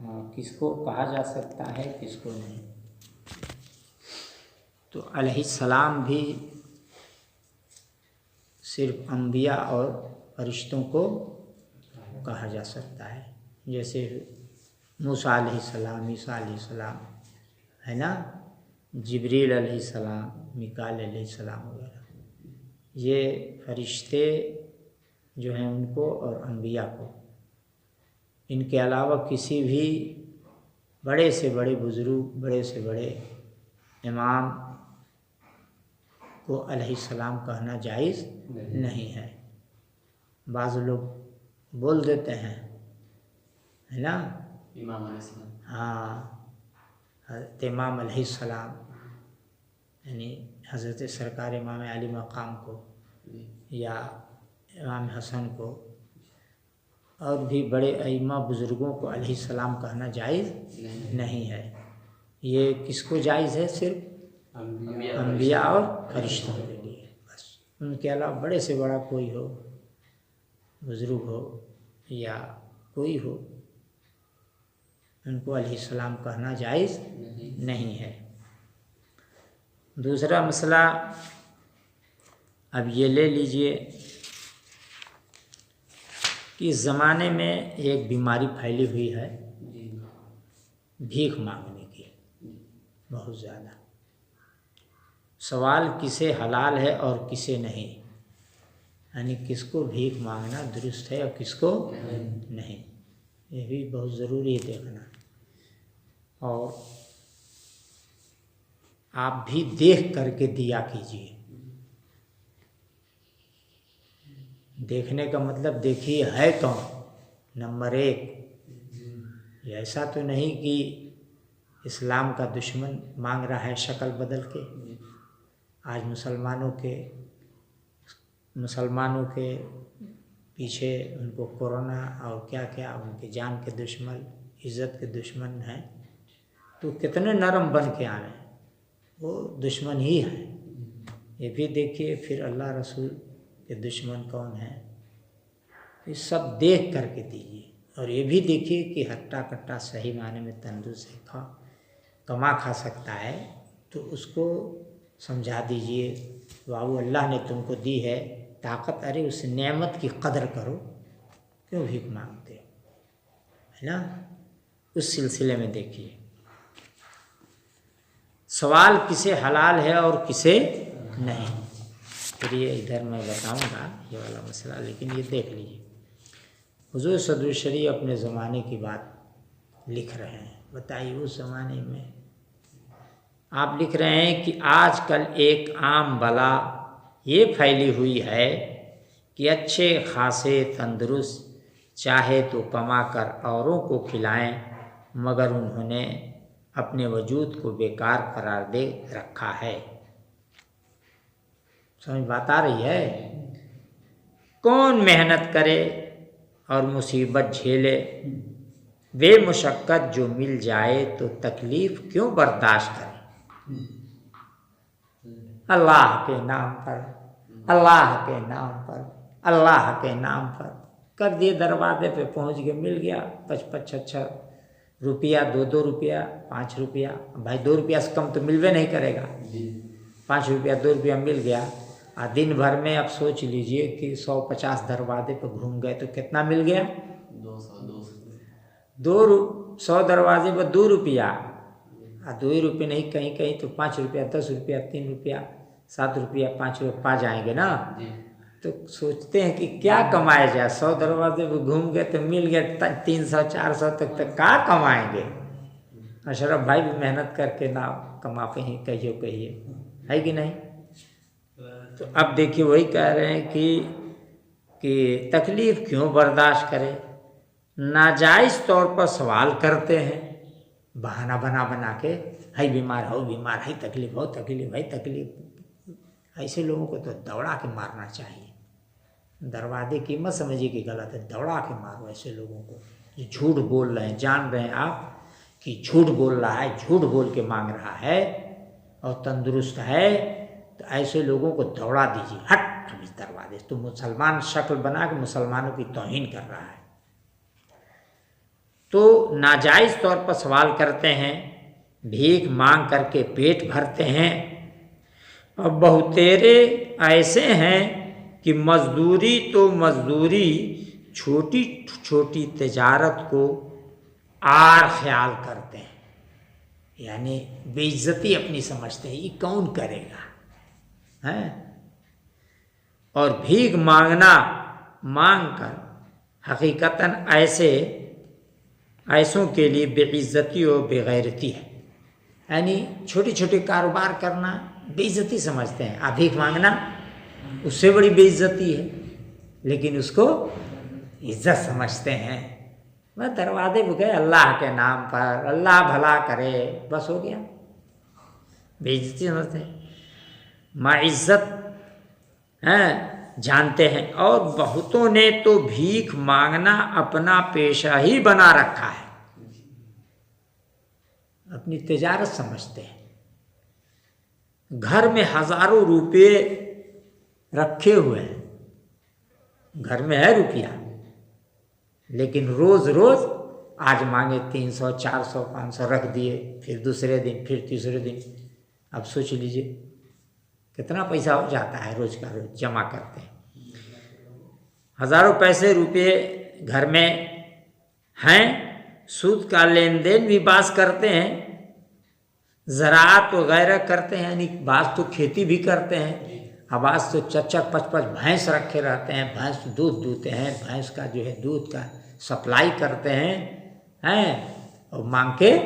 किसको कहा जा सकता है, किसको नहीं। तो अलैहिस्सलाम भी सिर्फ अंबिया और फरिश्तों को कहा जा सकता है, जैसे मूसा अलैहिस्सलाम, ईसा अलैहिस्सलाम है ना, जिब्रील अलैहिस्सलाम, मिकाईल अलैहिस्सलाम वगैरह, ये फरिश्ते जो हैं उनको और अंबिया को, इनके अलावा किसी भी बड़े से बड़े बुजुर्ग, बड़े से बड़े इमाम को अलैहिस्सलाम कहना जायज़ नहीं है। बाज़ लोग बोल देते हैं, है ना, इमाम अलैहिस्सलाम, हाँ, हज़रत इमाम अलैहिस्सलाम यानी हज़रत सरकार इमाम अली मकाम को या इमाम हसन को और भी बड़े अइम्मा बुज़ुर्गों को अलैहिस्सलाम कहना जायज़ नहीं है। ये किसको जायज़ है? सिर्फ अंबिया और फरिश्तों के लिए बस। उनके अलावा बड़े से बड़ा कोई हो, बुज़ुर्ग हो या कोई हो, उनको अलैहिस्सलाम कहना जायज़ नहीं है। दूसरा मसला अब ये ले लीजिए कि इस ज़माने में एक बीमारी फैली हुई है भीख मांगने की, बहुत ज़्यादा। सवाल किसे हलाल है और किसे नहीं, यानी किसको भीख मांगना दुरुस्त है और किसको नहीं, ये भी बहुत ज़रूरी है देखना। और आप भी देख करके दिया कीजिए। देखने का मतलब देखिए है कौन, नंबर एक। ऐसा तो नहीं कि इस्लाम का दुश्मन मांग रहा है शक्ल बदल के। आज मुसलमानों के पीछे उनको कोरोना और क्या क्या, उनके जान के दुश्मन, इज़्ज़त के दुश्मन हैं, तो कितने नरम बन के आए, वो दुश्मन ही है। ये भी देखिए फिर अल्लाह रसूल के दुश्मन कौन है, ये सब देख करके दीजिए। और ये भी देखिए कि हट्टा कट्टा सही माने में तंदुरुस्त है, कमा खा सकता है, तो उसको समझा दीजिए, बाबू अल्लाह ने तुमको दी है ताकत, अरे उस नेमत की कदर करो, क्यों भीख मांगते हो, है ना। उस सिलसिले में देखिए सवाल किसे हलाल है और किसे नहीं। फिर ये इधर मैं बताऊंगा ये वाला मसला, लेकिन ये देख लीजिए। हुजूर सदरुल शरीफ अपने ज़माने की बात लिख रहे हैं। बताइए उस ज़माने में आप लिख रहे हैं कि आजकल एक आम बला ये फैली हुई है कि अच्छे खासे तंदुरुस्त चाहे तो कमा कर औरों को खिलाएं, मगर उन्होंने अपने वजूद को बेकार करार दे रखा है। समझ बात आ रही है? कौन मेहनत करे और मुसीबत झेले, बेमुशक्कत जो मिल जाए तो तकलीफ क्यों बर्दाश्त करे। अल्लाह के नाम पर, अल्लाह के नाम पर, अल्लाह के नाम पर कर दिए, दरवाजे पे पहुंच गए, मिल गया 55-56 रुपया, 2-2 रुपया, 5 रुपया। भाई 2 रुपया से कम तो मिलवे नहीं करेगा, 5 रुपया 2 रुपया मिल गया। दिन भर में आप सोच लीजिए कि 150 दरवाजे पे घूम गए तो कितना मिल गया, 100 दरवाजे पर 2 रुपया। 2 ही रुपये नहीं, कहीं कहीं तो 5 रुपया, 10 रुपया, 3 रुपया, 7 रुपया, 5 रुपया पा जाएंगे ना। तो सोचते हैं कि क्या कमाया जाए, 100 दरवाजे पर घूम गए तो मिल गया 300-400 तक क्या कमाएंगे। अशरफ भाई भी मेहनत करके ना कमा पे ही कहिए, है कि नहीं। तो अब देखिए वही कह रहे हैं कि तकलीफ़ क्यों बर्दाश्त करे, नाजायज़ तौर पर सवाल करते हैं, बहाना बना के, है बीमार हो, बीमार है, तकलीफ़ हो, तकलीफ़ है, तकलीफ़। ऐसे लोगों को तो दौड़ा के मारना चाहिए। दरवाजे की मत समझिए कि गलत है, दौड़ा के मारो ऐसे लोगों को जो झूठ बोल रहे हैं। जान रहे हैं आप कि झूठ बोल रहा है, झूठ बोल के मांग रहा है और तंदुरुस्त है, तो ऐसे लोगों को दौड़ा दीजिए, हट हम इस दरवाजे। तो मुसलमान शक्ल बना के मुसलमानों की तौहीन कर रहा है। तो नाजायज़ तौर पर सवाल करते हैं, भीख मांग करके पेट भरते हैं। और बहुतेरे ऐसे हैं कि मजदूरी तो मजदूरी, छोटी छोटी तिजारत को आर ख्याल करते हैं, यानी बेइज्जती अपनी समझते हैं, ये कौन करेगा है। और भीख मांगना मांग कर हकीकतन ऐसों के लिए बेइज्जती और बेगैरती है, यानी छोटे छोटे कारोबार करना बेइज्जती समझते हैं। आप भीख मांगना उससे बड़ी बेइज्जती है, लेकिन उसको इज्जत समझते हैं। मैं दरवाजे पे गए अल्लाह के नाम पर, अल्लाह भला करे, बस हो गया, बेइज्जती समझते हैं। माइज्जत हैं जानते हैं। और बहुतों ने तो भीख मांगना अपना पेशा ही बना रखा है, अपनी तिजारत समझते हैं। घर में हजारों रुपये रखे हुए हैं, घर में है रुपया, लेकिन रोज रोज आज मांगे 300 400 500 रख दिए, फिर दूसरे दिन, फिर तीसरे दिन। अब सोच लीजिए कितना पैसा हो जाता है रोज का रोज जमा करते हैं। हजारों पैसे रुपये घर में हैं, सूद का लेन देन भी बास करते हैं, ज़राअत वगैरह करते हैं, यानी बास तो खेती भी करते हैं। आवाज़ तो 4-4-5-5 भैंस रखे रहते हैं, भैंस दूध दूते हैं, भैंस का जो है दूध का सप्लाई करते हैं और मांग के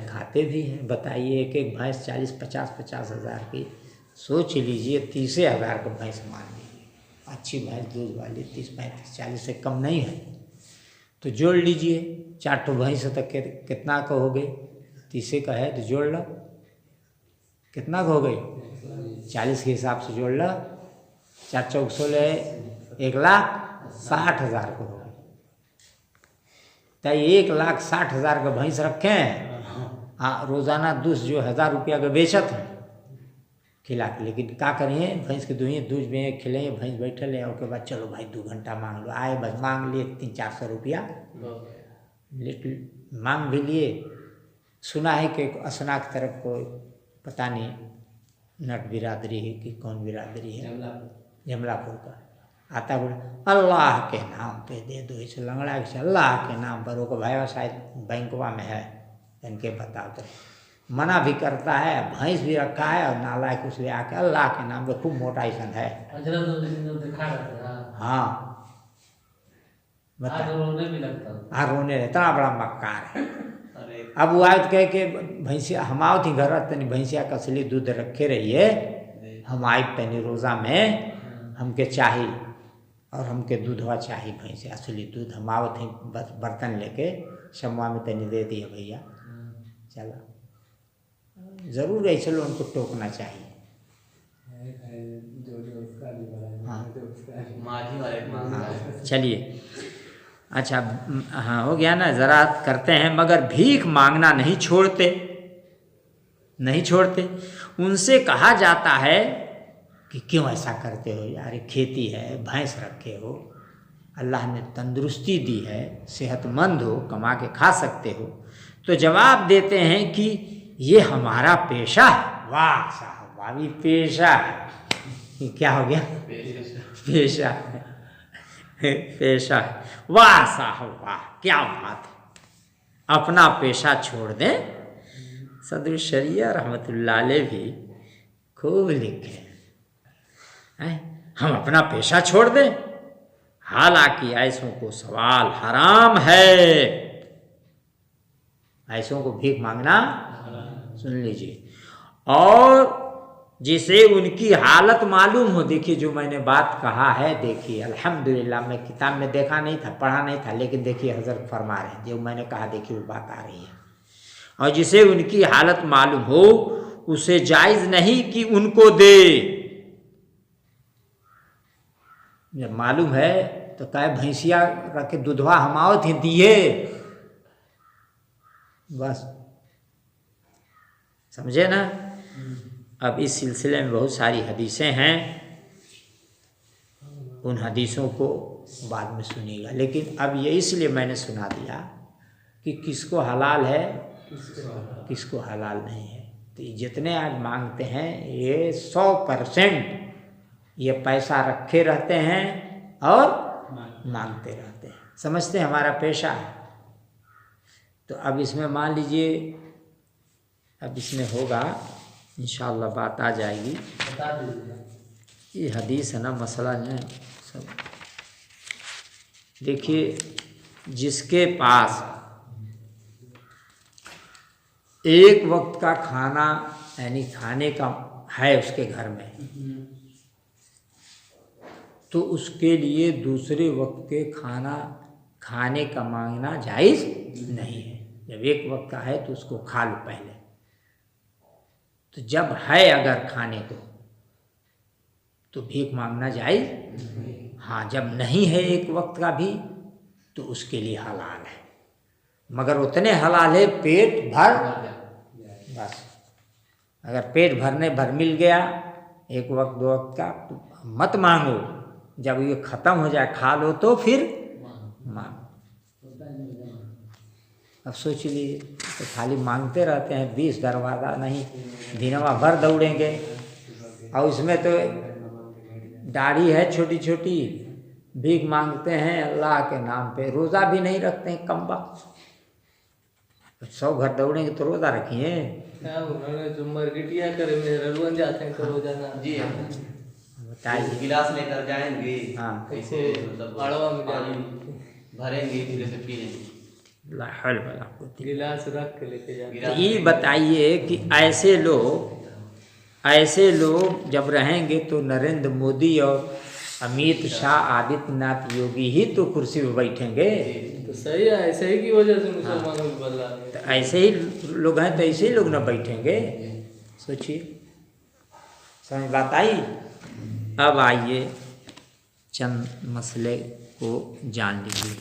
खाते भी हैं। बताइए एक एक भैंस 40-50 हज़ार की, सोच लीजिए 30,000 का भैंस मान लीजिए, अच्छी भैंस दूध वाली 30-35-40 से कम नहीं है, तो जोड़ लीजिए 4 तो भैंस तक के कितना का हो गए, 30 का है तो जोड़ लो, कितना का हो गए 40 के हिसाब से जोड़ लो, 4 चौक 16 1,60,000 को हो गए। तो 1,60,000 का भैंस रखे हैं, हाँ रोज़ाना दूध जो 1,000 रुपया का बेचत है खिला के, लेकिन क्या करिए भैंस के दुहिए दूध में खिलाइए, भैंस बैठल है, उसके बाद चलो भाई 2 घंटा मांग लो, आए बस मांग लिए 300-400 रुपया मांग भी लिए। सुना है कि असना की तरफ कोई पता नहीं नट बिरादरी है कि कौन बिरादरी है, जमलापुर का आता, बोले अल्लाह के नाम पे दे दो, इसे लंगड़ा के अल्लाह के नाम पर, वो भाई शायद बैंकवा में है, इनके बताओ तो मना भी करता है, भैंस भी रखा है और नालायक उसले आके अल्लाह के नाम पे खूब मोटा ऐसा है। हाँ रोने इतना बड़ा मक्कार है। अब वो आए तो कहे कि भैंसिया हम आओ थी घर, तनी भैंसिया का असली दूध रखे रहिए, हम आए तनी रोज़ा में हमके चाहिए और हमके दूधवा चाहिए, भैंसिया असली दूध। हम आओ थी बस बर्तन लेके शम्मा में तनी दे दिए भैया, चला ज़रूर ऐसे लोग उनको टोकना चाहिए। हाँ चलिए, अच्छा हाँ हो गया ना, ज़राअत करते हैं मगर भीख मांगना नहीं छोड़ते। उनसे कहा जाता है कि क्यों ऐसा करते हो यार, खेती है, भैंस रखे हो, अल्लाह ने तंदुरुस्ती दी है, सेहतमंद हो, कमा के खा सकते हो। तो जवाब देते हैं कि ये हमारा पेशा है। वाह साहब वाह, भी पेशा है, ये क्या हो गया पेशा है, पेशा है। वाह साहब वाह, क्या बात है, अपना पेशा छोड़ दें। सदर शरिया रहमतुल्लाह अलैह भी खूब लिखे हैं, हम अपना पेशा छोड़ दें, हालांकि ऐसों को सवाल हराम है, ऐसों को भीख मांगना, सुन लीजिए। और जिसे उनकी हालत मालूम हो, देखिए जो मैंने बात कहा है, देखिए अल्हम्दुलिल्लाह, मैं किताब में देखा नहीं था, पढ़ा नहीं था, लेकिन देखिए हज़रत फरमा रहे हैं, जो मैंने कहा देखिए वो बात आ रही है। और जिसे उनकी हालत मालूम हो उसे जायज़ नहीं कि उनको दे। जब मालूम है तो कहे भैंसिया रखे दूधवा हम आओ थे दिए, बस समझे ना। अब इस सिलसिले में बहुत सारी हदीसें हैं, उन हदीसों को बाद में सुनिएगा, लेकिन अब ये इसलिए मैंने सुना दिया कि किसको हलाल है किसको हलाल नहीं है। तो ये जितने आज मांगते हैं ये 100% ये पैसा रखे रहते हैं और मांगते रहते हैं, समझते हैं हमारा पेशा है। तो अब इसमें मान लीजिए, अब इसमें होगा इंशाअल्लाह बात आ जाएगी। ये हदीस है ना, मसला है सब। देखिए, जिसके पास एक वक्त का खाना यानी खाने का है उसके घर में, तो उसके लिए दूसरे वक्त के खाना खाने का मांगना जायज़ नहीं है। जब एक वक्त का है तो उसको खा लो पहले। तो जब है अगर खाने को तो भीख मांगना जायज़। हाँ, जब नहीं है एक वक्त का भी तो उसके लिए हलाल है, मगर उतने हलाल है पेट भर बस। अगर पेट भरने भर मिल गया एक वक्त दो वक्त का तो मत मांगो, जब ये ख़त्म हो जाए खा लो तो फिर मांगो। अब सोच लीजिए, तो खाली मांगते रहते हैं, 20 दरवाज़ा नहीं दिनवा भर दौड़ेंगे। और उसमें तो दाढ़ी है छोटी छोटी, भीख मांगते हैं अल्लाह के नाम पे, रोज़ा भी नहीं रखते हैं कम वक्त। 100 घर दौड़ेंगे तो रोज़ा रखिए। जो मरगिटिया करे में जाते हैं तो रोजाना जी बताइए, गिलास लेकर जाएंगे। हाँ, कैसे मतलब पानी भरेंगे फिर से पिएंगे। गिलास रख के लेके जाते। तो ये बताइए कि ऐसे लोग जब रहेंगे तो नरेंद्र मोदी और अमित शाह आदित्यनाथ योगी ही तो कुर्सी पे बैठेंगे। तो सही है, ऐसे ही की वजह से मुसलमानों को बदला। तो ऐसे ही लोग हैं तो ऐसे ही लोग ना बैठेंगे। सोचिए, समझ बात आई। अब आइए चंद मसले को जान लीजिए।